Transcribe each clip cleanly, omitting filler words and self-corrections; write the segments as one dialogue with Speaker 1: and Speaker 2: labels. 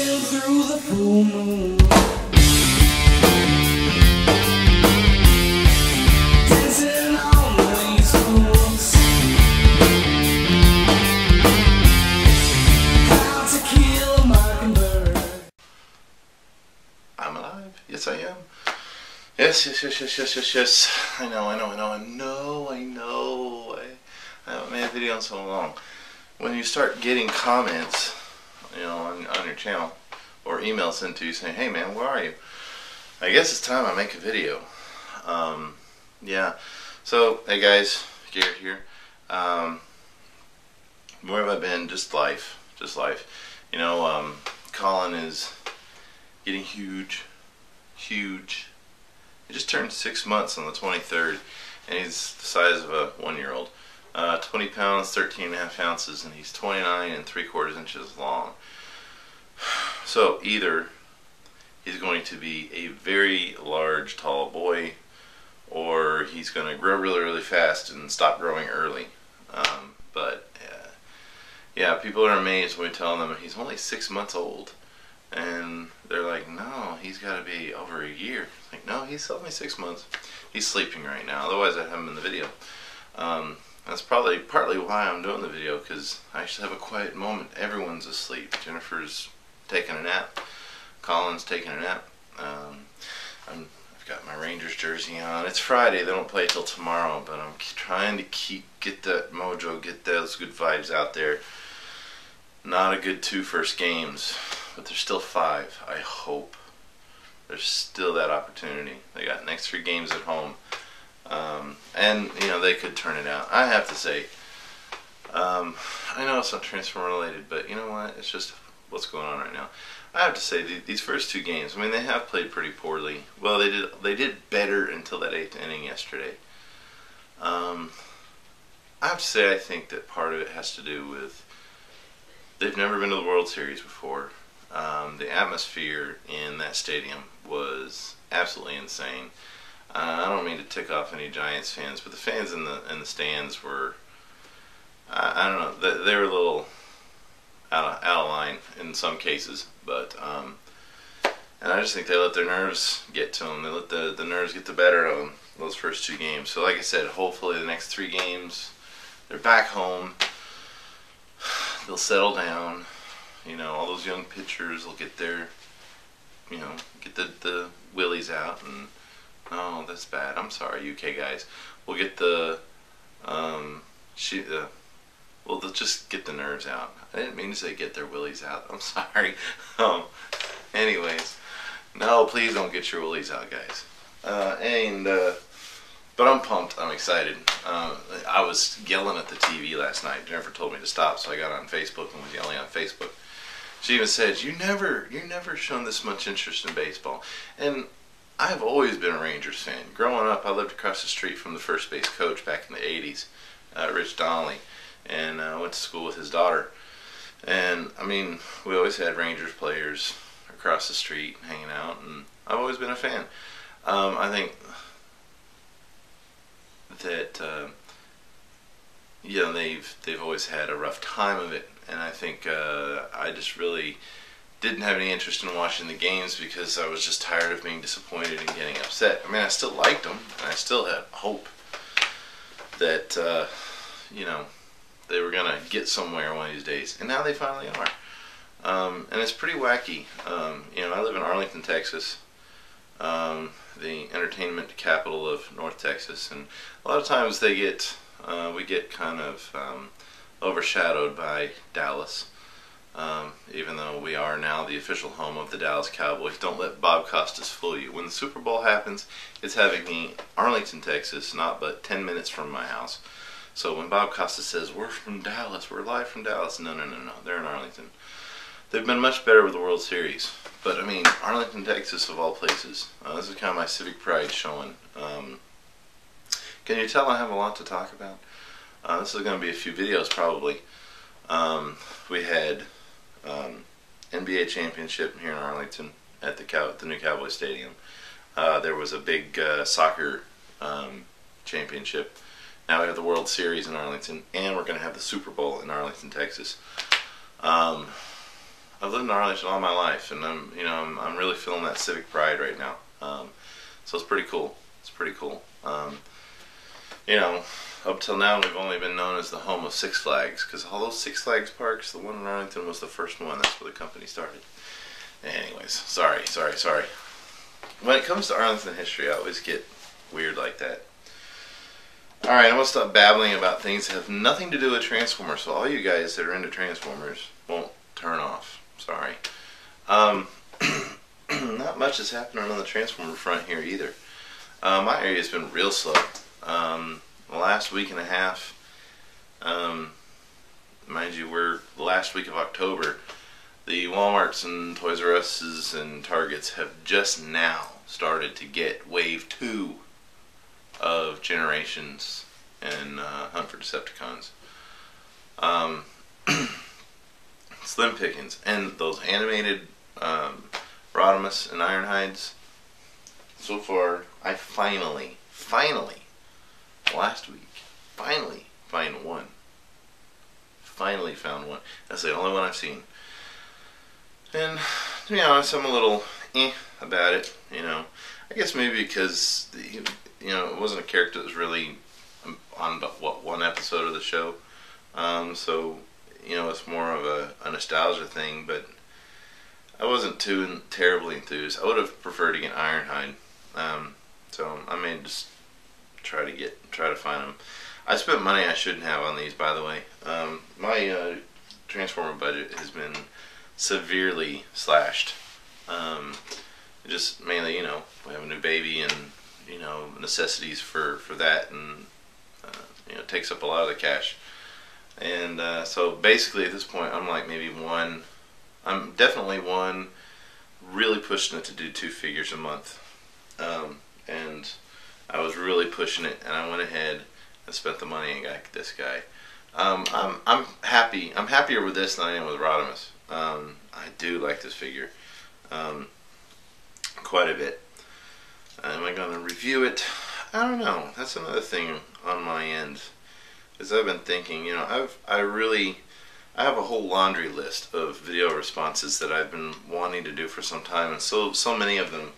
Speaker 1: Walking through the full moon, dancing on these fools. How to kill a mockingbird.
Speaker 2: I'm alive. Yes, I am. Yes. I know. I haven't made a video in so long. When you start getting comments, on your channel, or emails sent to you saying, "Hey man, where are you?" I guess it's time I make a video. Yeah. So, hey guys, Garrett here. Where have I been? Just life. Colin is getting huge. He just turned 6 months on the 23rd, and he's the size of a 1-year-old. 20 pounds, 13.5 ounces, and he's 29 3/4 inches long. So either he's going to be a very large, tall boy, or he's going to grow really fast and stop growing early. Yeah, people are amazed when we tell them he's only 6 months old. And they're like, no, he's got to be over a year. Like, no, he's only 6 months. He's sleeping right now. Otherwise, I'd have him in the video. That's probably partly why I'm doing the video, because I actually have a quiet moment. Everyone's asleep. Jennifer's taking a nap. Colin's taking a nap. I've got my Rangers jersey on. It's Friday. They don't play till tomorrow, but I'm trying to get that mojo, get those good vibes out there. Not a good 2 first games, but there's still 5. I hope there's still that opportunity. They got next 3 games at home, and they could turn it out. I have to say, I know it's not transfer related, but you know what? It's just what's going on right now. I have to say these first 2 games. I mean, they have played pretty poorly. Well, they did better until that 8th inning yesterday. I have to say I think that part of it has to do with they've never been to the World Series before. The atmosphere in that stadium was absolutely insane. I don't mean to tick off any Giants fans, but the fans in the stands were, I don't know, they were a little out of line in some cases, but and I just think they let their nerves get to them. They let the nerves get the better of them those first 2 games. So like I said, hopefully the next 3 games they're back home. They'll settle down. All those young pitchers will get their, get the willies out, and oh, that's bad. I'm sorry, UK guys. We'll get they'll just get the nerves out. I didn't mean to say get their willies out. I'm sorry. Anyways, no, please don't get your willies out, guys. But I'm pumped. I'm excited. I was yelling at the TV last night. Jennifer told me to stop, so I got on Facebook and was yelling on Facebook. She even said, "You never shown this much interest in baseball." And I've always been a Rangers fan. Growing up, I lived across the street from the first base coach back in the 80s, Rich Donnelly, and I went to school with his daughter. And I mean, we always had Rangers players across the street hanging out, and I've always been a fan. I think that they've always had a rough time of it, and I think I just really didn't have any interest in watching the games because I was just tired of being disappointed and getting upset. I mean, I still liked them, and I still had hope that they were gonna get somewhere one of these days, and now they finally are. And it's pretty wacky. I live in Arlington, Texas, the entertainment capital of North Texas, and a lot of times we get kind of overshadowed by Dallas, even though we are now the official home of the Dallas Cowboys. Don't let Bob Costas fool you. When the Super Bowl happens, it's happening in Arlington, Texas, not but 10 minutes from my house. So when Bob Costas says, "We're from Dallas, we're live from Dallas," no, they're in Arlington. They've been much better with the World Series. But, I mean, Arlington, Texas, of all places. This is kind of my civic pride showing. Can you tell I have a lot to talk about? This is going to be a few videos, probably. We had NBA championship here in Arlington at the new Cowboy Stadium. There was a big soccer championship. Now we have the World Series in Arlington, and we're going to have the Super Bowl in Arlington, Texas. I've lived in Arlington all my life, and I'm really feeling that civic pride right now. So it's pretty cool. It's pretty cool. You know, up till now we've only been known as the home of Six Flags, because all those Six Flags parks, the one in Arlington was the first one. That's where the company started. Anyways, sorry. When it comes to Arlington history, I always get weird like that. Alright, I'm going to stop babbling about things that have nothing to do with Transformers, so all you guys that are into Transformers won't turn off. Sorry. Not much has happened on the Transformer front here either. My area's been real slow. The last week and a half, mind you, we're the last week of October. The Walmarts and Toys R Us's and Targets have just now started to get wave 2 of Generations and Hunt for Decepticons. Slim pickings. And those animated Rodimus and Ironhides. So far, I finally, last week, finally found one. That's the only one I've seen. And to be honest, I'm a little about it, you know. I guess maybe because, you know, it wasn't a character that was really on one episode of the show. So, you know, it's more of a nostalgia thing, but I wasn't too terribly enthused. I would have preferred to get Ironhide. So I may just try to find them. I spent money I shouldn't have on these, by the way. My Transformer budget has been severely slashed. Just mainly, you know, we have a new baby and, you know, necessities for that, and you know, it takes up a lot of the cash. And so basically at this point I'm like I'm definitely really pushing it to do 2 figures a month. And I was really pushing it, and I went ahead and spent the money and got this guy. I'm happy. I'm happier with this than I am with Rodimus. I do like this figure quite a bit. Am I going to review it? I don't know. That's another thing on my end. As I've been thinking, you know, I have a whole laundry list of video responses that I've been wanting to do for some time, and so many of them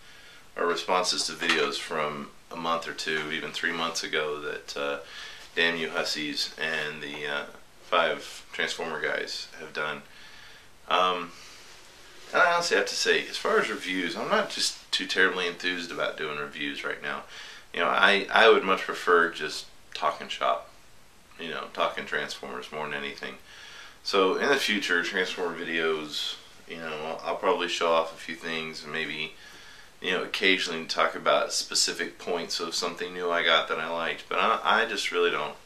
Speaker 2: are responses to videos from a month or 2, even 3 months ago that Damn You Hussies and the 5 Transformer guys have done. And I honestly have to say, as far as reviews, I'm not just too terribly enthused about doing reviews right now. You know, I would much prefer just talking shop. You know, talking Transformers more than anything. So in the future, Transformer videos, you know, I'll probably show off a few things and maybe, you know, occasionally talk about specific points of something new I got that I liked. But I just really don't.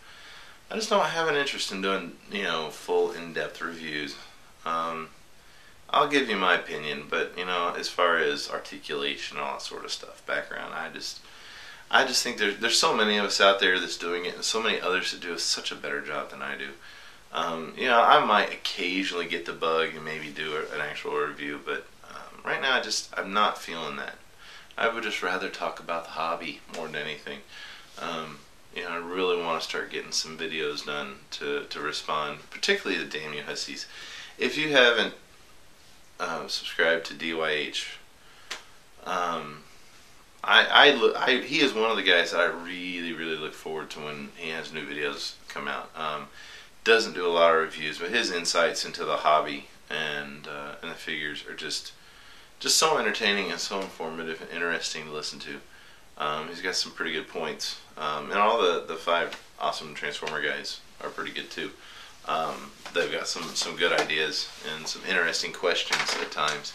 Speaker 2: I just don't have an interest in doing, you know, full in-depth reviews. I'll give you my opinion, but, you know, as far as articulation and all that sort of stuff, background, I just think there's so many of us out there that's doing it, and so many others that do such a better job than I do. You know, I might occasionally get the bug and maybe do an actual review, but right now I'm not feeling that. I would just rather talk about the hobby more than anything. You know, I really want to start getting some videos done to respond, particularly the Damn You Hussies. If you haven't subscribed to DYH, he is one of the guys that I really look forward to when he has new videos come out. Doesn't do a lot of reviews, but his insights into the hobby and the figures are just so entertaining and so informative and interesting to listen to. He's got some pretty good points, and all the 5 awesome Transformer guys are pretty good too. They've got some good ideas and some interesting questions at times.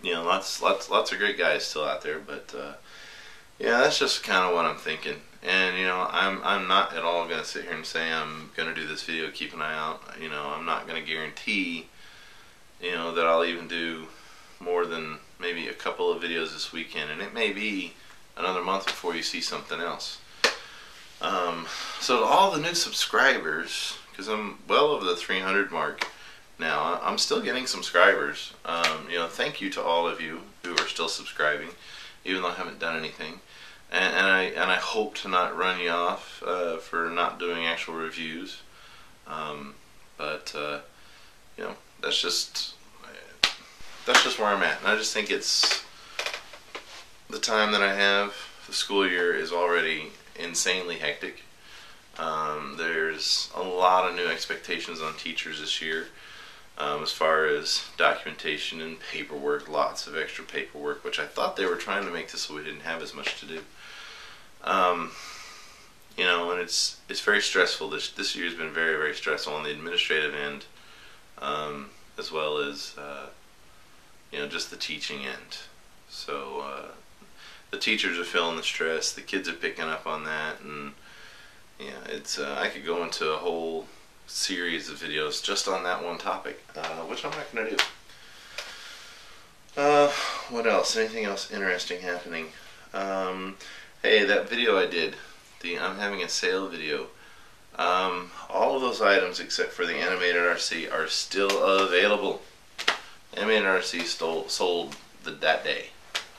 Speaker 2: You know, lots of great guys still out there, but yeah, that's just kind of what I'm thinking. And, you know, I'm not at all going to sit here and say I'm going to do this video, keep an eye out. You know, I'm not going to guarantee, you know, that I'll even do more than maybe a couple of videos this weekend, and it may be another month before you see something else. So to all the new subscribers, because I'm well over the 300 mark now, I'm still getting subscribers. You know, thank you to all of you who are still subscribing, even though I haven't done anything. And I hope to not run you off for not doing actual reviews. But you know, that's just where I'm at. And I just think it's the time that I have. The school year is already insanely hectic. There's a lot of new expectations on teachers this year, as far as documentation and paperwork, lots of extra paperwork, which I thought they were trying to make this so we didn't have as much to do. You know, and it's very stressful. This year's been very, very stressful on the administrative end, as well as you know, just the teaching end. So the teachers are feeling the stress, the kids are picking up on that, and yeah, it's I could go into a whole series of videos just on that one topic, which I'm not going to do. What else? Anything else interesting happening? Hey, that video I did, the I'm having a sale video, all of those items except for the Animated RC are still available. Animated RC sold that day.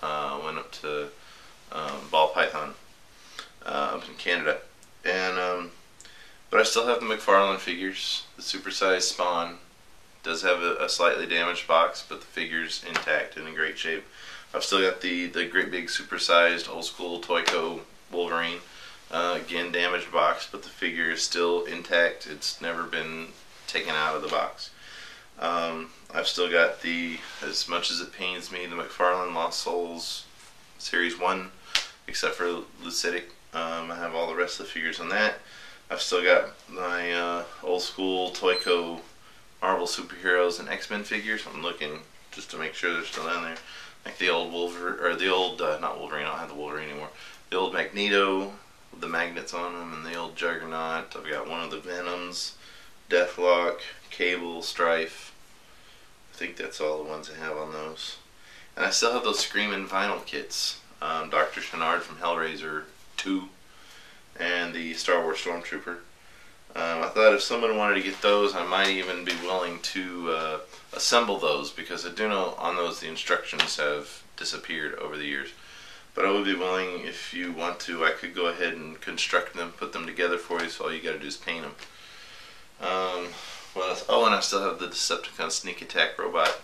Speaker 2: Went up to Ball Python up in Canada, and but I still have the McFarlane figures. The supersized Spawn does have a slightly damaged box, but the figure's intact and in great shape. I've still got the great big supersized old school Toyco Wolverine. Again, damaged box, but the figure is still intact. It's never been taken out of the box. I've still got as much as it pains me, the McFarlane Lost Souls Series 1, except for Lucidic. I have all the rest of the figures on that. I've still got my old school Toyco Marvel Superheroes and X-Men figures. I'm looking just to make sure they're still in there. Like the old Wolverine, or the old, not Wolverine, I don't have the Wolverine anymore. The old Magneto, with the magnets on them, and the old Juggernaut. I've got one of the Venoms, Deathlock, Cable, Strife. I think that's all the ones I have on those. And I still have those Screamin' vinyl kits. Dr. Chenard from Hellraiser 2 and the Star Wars Stormtrooper. I thought if someone wanted to get those, I might even be willing to assemble those, because I do know on those the instructions have disappeared over the years. But I would be willing, if you want to, I could go ahead and construct them, put them together for you, so all you gotta do is paint them. What else? Oh, and I still have the Decepticon Sneak Attack Robot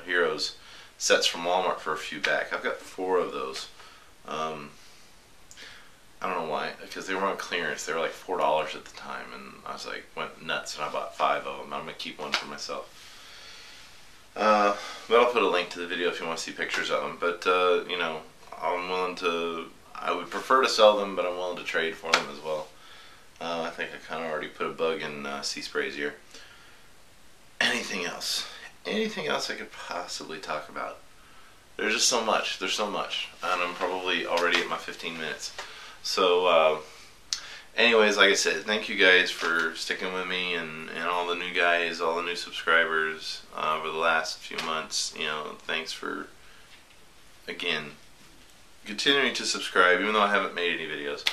Speaker 2: Heroes sets from Walmart for a few back. I've got 4 of those. I don't know why, because they were on clearance. They were like $4 at the time, and I was like, went nuts, and I bought 5 of them. I'm gonna keep one for myself. But I'll put a link to the video if you want to see pictures of them. But you know, I'm willing to. I would prefer to sell them, but I'm willing to trade for them as well. I think I kind of already put a bug in Sea Spray's ear. Anything else? Anything else I could possibly talk about? There's just so much. There's so much, and I'm probably already at my 15 minutes. So, anyways, like I said, thank you guys for sticking with me, and all the new guys, all the new subscribers over the last few months. You know, thanks for, again, continuing to subscribe, even though I haven't made any videos.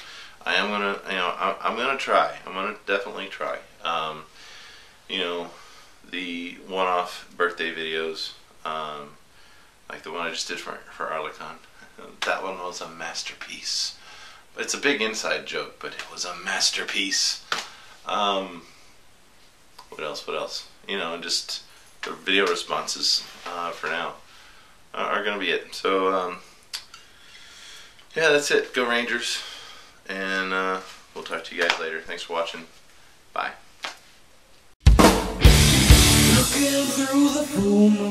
Speaker 2: I am gonna, you know, I'm gonna try. I'm gonna definitely try. You know, the one-off birthday videos, like the one I just did for Arlecon. That one was a masterpiece. It's a big inside joke, but it was a masterpiece. What else? What else? You know, just the video responses for now are gonna be it. So yeah, that's it. Go Rangers, and we'll talk to you guys later. Thanks for watching. Bye.
Speaker 1: Looking through the full moon.